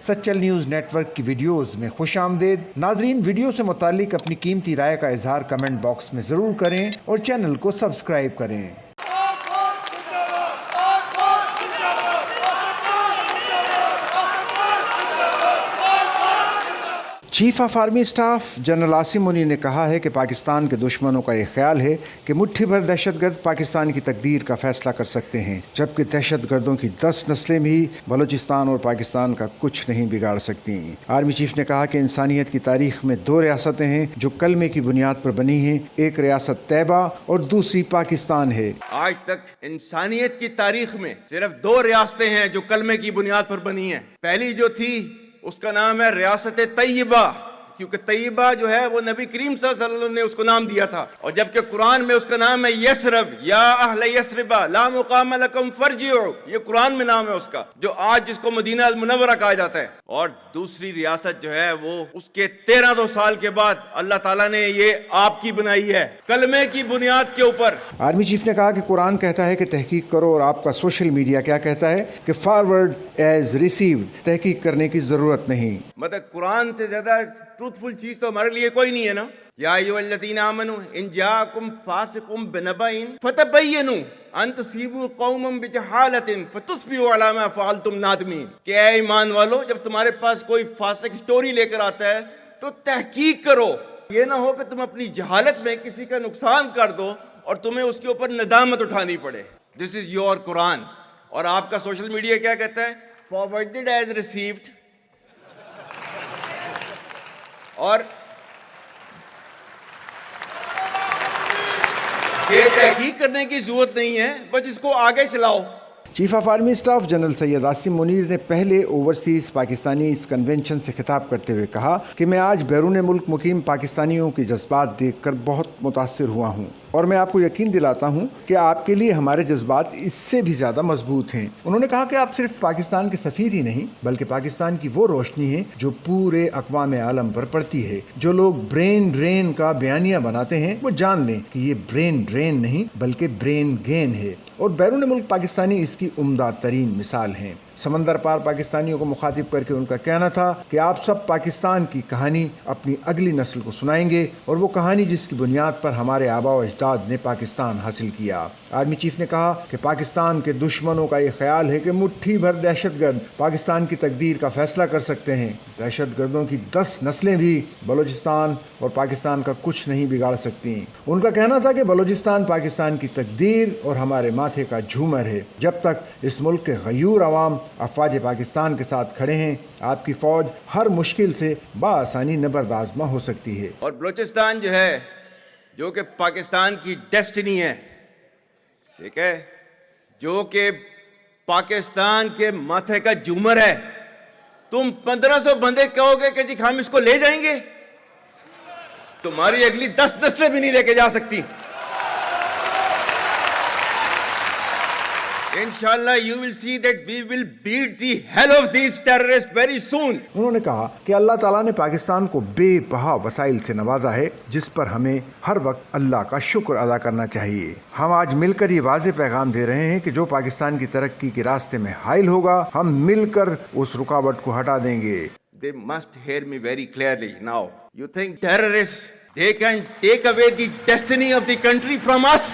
Sachal news net work کی videos میں خوش آمدید۔ ناظرین، ویڈیو سے متعلق اپنی قیمتی رائے کا اظہار کمنٹ باکس میں ضرور کریں اور چینل کو سبسکرائب کریں۔ Chief of army staff general Asim Munir نے کہا ہے کہ پاکستان کے دشمنوں کا یہ خیال ہے کہ مٹھی بھر دہشت گرد پاکستان کی تقدیر کا فیصلہ کر سکتے ہیں، جبکہ دہشت گردوں کی 10 نسلیں بھی بلوچستان اور پاکستان کا کچھ نہیں بگاڑ سکتی۔ آرمی چیف نے کہا کہ انسانیت کی تاریخ میں 2 ریاستیں ہیں جو کلمے کی بنیاد پر بنی ہیں، ایک ریاست طیبہ اور دوسری پاکستان ہے۔ آج تک انسانیت کی تاریخ میں صرف 2 ریاستیں ہیں جو کلمے کی بنیاد پر بنی ہیں۔ پہلی جو تھی اس کا نام ہے ریاست طیبہ، کیونکہ طیبہ جو ہے وہ نبی کریم صلی اللہ علیہ وسلم نے اس کو نام دیا تھا، اور جبکہ قرآن میں اس کا نام ہے یثرب، یا اہل یثرب لا مقام لکم فارجعوا، یہ قرآن میں نام ہے اس کا، جو آج جس کو مدینہ المنورہ کہا جاتا ہے۔ اور دوسری ریاست جو ہے وہ اس کے 1300 سال کے بعد اللہ تعالیٰ نے یہ آپ کی بنائی ہے، کلمے کی بنیاد کے اوپر۔ آرمی چیف نے کہا کہ قرآن کہتا ہے کہ تحقیق کرو، اور آپ کا سوشل میڈیا کیا کہتا ہے کہ فارورڈ ایز ریسیوڈ، تحقیق کرنے کی ضرورت نہیں۔ مطلب قرآن سے زیادہ ٹروتفل چیز تو ہمارے لیے کوئی نہیں ہے نا۔ یا ایھا الذین آمنوا ان جاءکم فاسق بنبأ فتبینوا ان تصیبوا قوما بجہالۃ فتصبحوا علی ما فعلتم نادمین، کہ اے ایمان والو، جب تمہارے پاس کوئی فاسق سٹوری لے کر آتا ہے تو تحقیق کرو، یہ نہ ہو کہ تم اپنی جہالت میں کسی کا نقصان کر دو اور تمہیں اس کے اوپر ندامت اٹھانی پڑے۔ دس از یور قرآن۔ اور آپ کا سوشل میڈیا کیا کہتا ہے؟ فارورڈڈ ایز ریسیوڈ۔ اور یہ تحقیق کرنے کی ضرورت نہیں ہے، بس اس کو آگے چلاؤ۔ Chief of army staff general Syed Asim Munir نے پہلے اوورسیز پاکستانی اس کنونشن سے خطاب کرتے ہوئے کہا کہ میں آج بیرون ملک مقیم پاکستانیوں کے جذبات دیکھ کر بہت متاثر ہوا ہوں، اور میں آپ کو یقین دلاتا ہوں کہ آپ کے لیے ہمارے جذبات اس سے بھی زیادہ مضبوط ہیں۔ انہوں نے کہا کہ آپ صرف پاکستان کے سفیر ہی نہیں، بلکہ پاکستان کی وہ روشنی ہے جو پورے اقوام عالم پر پڑتی ہے۔ جو لوگ برین ڈرین کا بیانیہ بناتے ہیں وہ جان لیں کہ یہ برین ڈرین نہیں بلکہ برین گین ہے، اور بیرون ملک پاکستانی اس کی عمدہ ترین مثال ہیں۔ سمندر پار پاکستانیوں کو مخاطب کر کے ان کا کہنا تھا کہ آپ سب پاکستان کی کہانی اپنی اگلی نسل کو سنائیں گے، اور وہ کہانی جس کی بنیاد پر ہمارے آباء و اجداد نے پاکستان حاصل کیا۔ آرمی چیف نے کہا کہ پاکستان کے دشمنوں کا یہ خیال ہے کہ مٹھی بھر دہشت گرد پاکستان کی تقدیر کا فیصلہ کر سکتے ہیں۔ دہشت گردوں کی 10 نسلیں بھی بلوچستان اور پاکستان کا کچھ نہیں بگاڑ سکتی۔ ان کا کہنا تھا کہ بلوچستان پاکستان کی تقدیر اور ہمارے ماتھے کا جھومر ہے۔ جب تک اس ملک کے غیور عوام افواج پاکستان کے ساتھ کھڑے ہیں، آپ کی فوج ہر مشکل سے بآسانی نبردآزما ہو سکتی ہے۔ اور بلوچستان جو ہے، جو کہ پاکستان کی ڈیسٹنی ہے، ٹھیک ہے، جو کہ پاکستان کے ماتھے کا جھومر ہے، تم 1500 بندے کہو گے کہ جی ہم اس کو لے جائیں گے، تمہاری اگلی 10 نسلیں بھی نہیں لے کے جا سکتی۔ Inshallah, you will see that we will beat the hell of these terrorists very soon. انہوں نے کہا کہ اللہ تعالیٰ نے پاکستان کو بے بہا وسائل سے نوازا ہے، جس پر ہمیں ہر وقت اللہ کا شکر ادا کرنا چاہیے۔ ہم آج مل کر یہ واضح پیغام دے رہے ہیں کہ جو پاکستان کی ترقی کے راستے میں حائل ہوگا، ہم مل کر اس رکاوٹ کو ہٹا دیں گے۔ They must hear me very clearly now. You think terrorists, they can take away the destiny of the country from us?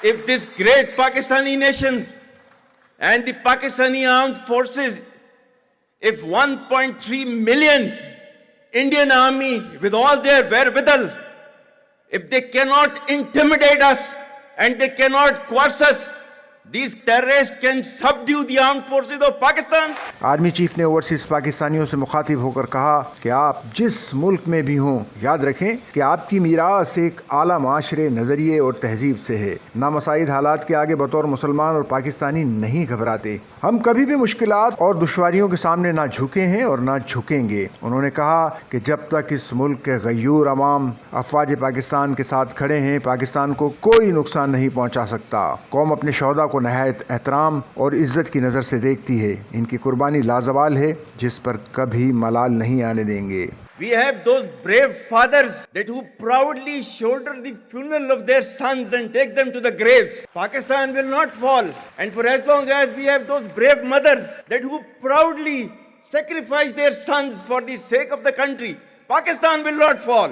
If this great Pakistani nation and the Pakistani armed forces, if 1.3 million Indian army with all their wherewithal, if they cannot intimidate us and they cannot coerce us, these terrorists can subdue the armed forces of Pakistan. Army chief نے overseas پاکستانیوں سے مخاطب ہو کر کہا کہ آپ جس ملک میں بھی ہوں، یاد رکھیں کہ آپ کی میراث ایک اعلیٰ معاشرے، نظریے اور تہذیب سے ہے۔ نامساعد حالات کے آگے بطور مسلمان اور پاکستانی نہیں گھبراتے۔ ہم کبھی بھی مشکلات اور دشواریوں کے سامنے نہ جھکے ہیں اور نہ جھکیں گے۔ انہوں نے کہا کہ جب تک اس ملک کے غیور عوام افواج پاکستان کے ساتھ کھڑے ہیں، پاکستان کو کوئی نقصان نہیں پہنچا سکتا۔ قوم اپنے شہداء کو نہایت احترام اور عزت کی نظر سے دیکھتی ہے۔ ان کی قربانی لازوال ہے، جس پر کبھی ملال نہیں آنے دیں گے۔ We have those brave fathers that who proudly shoulder the funeral of their sons and take them to the graves. Pakistan will not fall. And for as long as we have those brave mothers that who proudly sacrifice their sons for the sake of the country, Pakistan will not fall.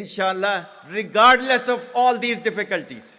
Inshallah, regardless of all these difficulties,